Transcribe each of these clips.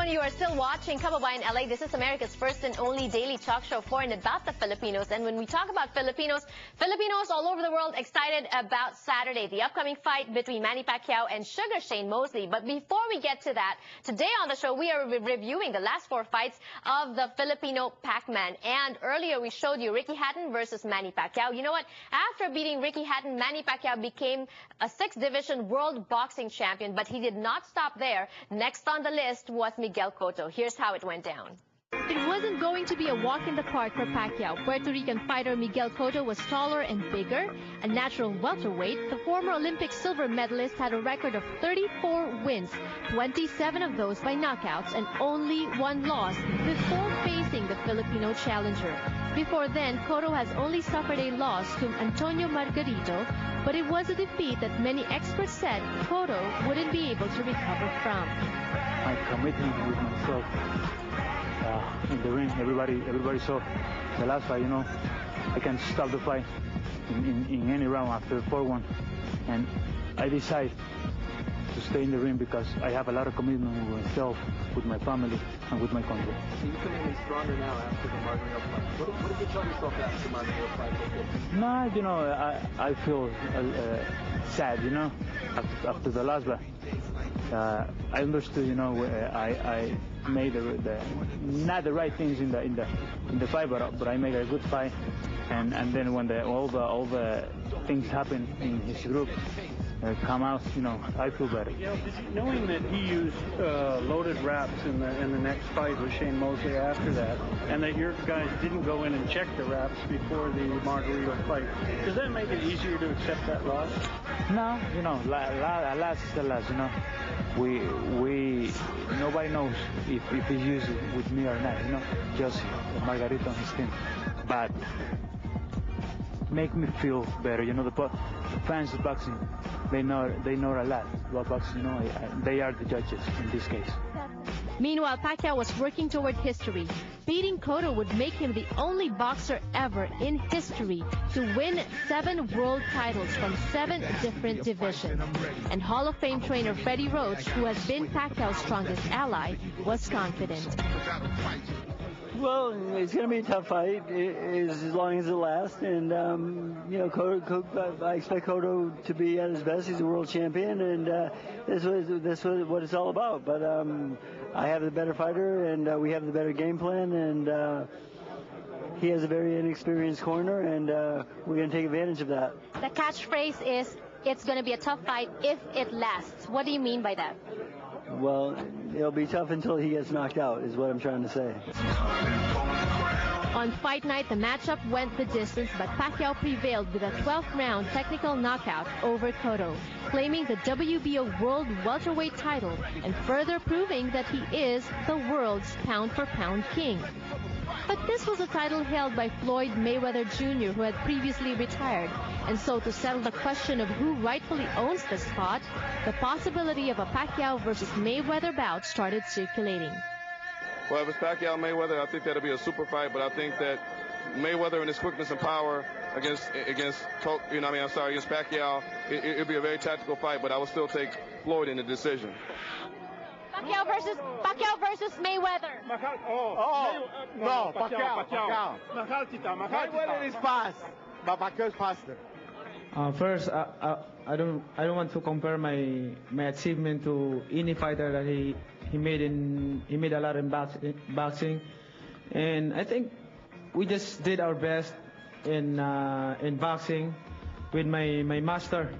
everyone. You are still watching Kababayan LA. This is America's first and only daily talk show for and about the Filipinos. And when we talk about Filipinos all over the world excited about Saturday, the upcoming fight between Manny Pacquiao and Sugar Shane Mosley. But before we get to that, today on the show, we are reviewing the last 4 fights of the Filipino Pac-Man. And earlier, we showed you Ricky Hatton versus Manny Pacquiao. You know what? After beating Ricky Hatton, Manny Pacquiao became a 6th division world boxing champion, but he did not stop there. Next on the list was Miguel Cotto. Here's how it went down. It wasn't going to be a walk in the park for Pacquiao. Puerto Rican fighter Miguel Cotto was taller and bigger. A natural welterweight, the former Olympic silver medalist had a record of 34 wins, 27 of those by knockouts, and only 1 loss before facing the Filipino challenger. Before then, Cotto has only suffered a loss to Antonio Margarito, but it was a defeat that many experts said Cotto wouldn't be able to recover from. My commitment with myself in the ring, everybody saw the last fight, you know, I can stop the fight in any round after 4-1, and I decide to stay in the ring because I have a lot of commitment with myself, with my family, and with my country. So you feel even stronger now after the Margarito fight. What did you tell yourself after the Margarito fight? Nah, you know, I feel sad, you know, after the last fight. I understood, you know, I made not the right things in the fight, but I made a good fight, and then when all the things happen in his group come out, you know, I feel better. You know, knowing that he used loaded wraps in the next fight with Shane Mosley after that, and that your guys didn't go in and check the wraps before the Margarito fight, does that make it easier to accept that loss? No, you know, last is the last, you know. Nobody knows if he's used with me or not, you know, just Margarito and his team. But make me feel better, you know, the fans of boxing, they know a lot about boxing, you know, they are the judges in this case. Meanwhile, Pacquiao was working toward history. Beating Cotto would make him the only boxer ever in history to win 7 world titles from 7 different divisions. And Hall of Fame trainer Freddie Roach, who has been Pacquiao's strongest ally, was confident. Well, it's going to be a tough fight as long as it lasts, and you know, I expect Cotto to be at his best. He's a world champion, and that's what it's all about. But I have the better fighter, and we have the better game plan, and he has a very inexperienced corner, and we're going to take advantage of that. The catchphrase is, "It's going to be a tough fight if it lasts." What do you mean by that? Well, it'll be tough until he gets knocked out, is what I'm trying to say. On fight night, the matchup went the distance, but Pacquiao prevailed with a 12th round technical knockout over Cotto, claiming the WBO World Welterweight title and further proving that he is the world's pound-for-pound king. But this was a title held by Floyd Mayweather Jr., who had previously retired. And so to settle the question of who rightfully owns the spot, the possibility of a Pacquiao versus Mayweather bout started circulating. Well, if it's Pacquiao-Mayweather, I think that'll be a super fight, but I think that Mayweather and his quickness and power against Pacquiao, it'll be a very tactical fight, but I would still take Floyd in the decision. Pacquiao versus Mayweather. No, Pacquiao. Mayweather is fast, but Pacquiao is faster. First, I don't want to compare my achievement to any fighter that he made a lot in boxing, and I think we just did our best in boxing with my master.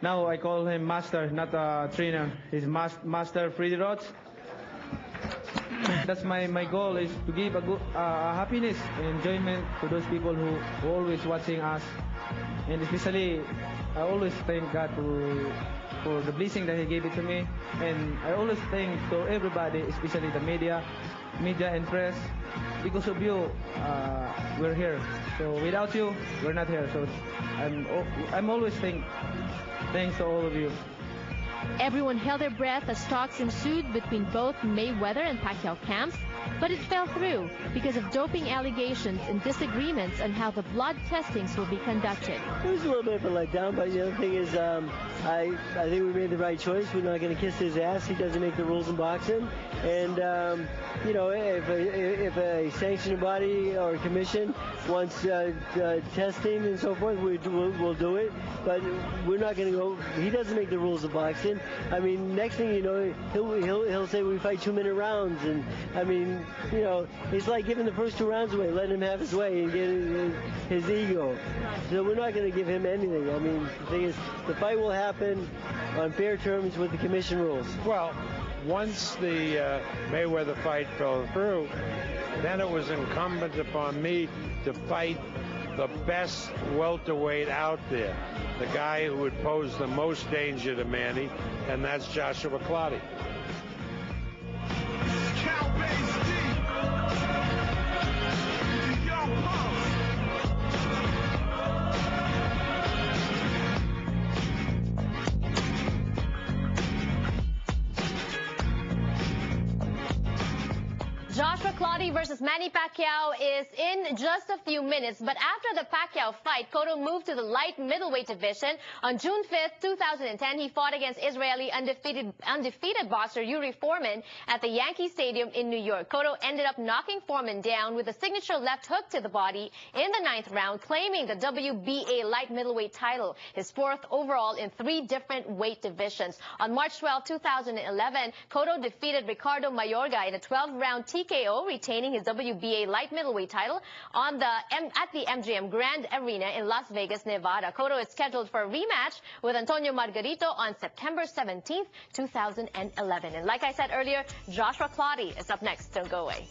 Now I call him master, not a trainer. He's master Freddie Roach. That's my goal, is to give a good happiness and enjoyment to those people who always watching us, and especially I always thank God for the blessing that He gave it to me, and I always thank to everybody, especially the media and press. Because of you, we're here. So without you, we're not here. So I'm always thanks to all of you. Everyone held their breath as talks ensued between both Mayweather and Pacquiao camps. but it fell through because of doping allegations and disagreements on how the blood testings will be conducted. It was a little bit of a letdown, but the other thing is, I think we made the right choice. We're not going to kiss his ass. He doesn't make the rules in boxing, and you know, if a sanctioning body or commission wants testing and so forth, we'll do it. But we're not going to go. He doesn't make the rules of boxing. I mean, next thing you know, he'll say we fight 2-minute rounds, and I mean, you know, it's like giving the first 2 rounds away, letting him have his way and get his ego. So we're not going to give him anything. I mean, the thing is, the fight will happen on fair terms with the commission rules. Well, once the Mayweather fight fell through, then it was incumbent upon me to fight the best welterweight out there, the guy who would pose the most danger to Manny, and that's Joshua Clottey. Joshua Clottey versus Manny Pacquiao is in just a few minutes. But after the Pacquiao fight, Cotto moved to the light middleweight division. On June 5th, 2010, he fought against Israeli undefeated boxer Yuri Foreman at the Yankee Stadium in New York. Cotto ended up knocking Foreman down with a signature left hook to the body in the 9th round, claiming the WBA light middleweight title, his 4th overall in 3 different weight divisions. On March 12, 2011, Cotto defeated Ricardo Mayorga in a 12-round TKO, retaining his WBA light middleweight title at the MGM Grand Arena in Las Vegas, Nevada. Cotto is scheduled for a rematch with Antonio Margarito on September 17th, 2011. And like I said earlier, Joshua Clottey is up next. Don't go away.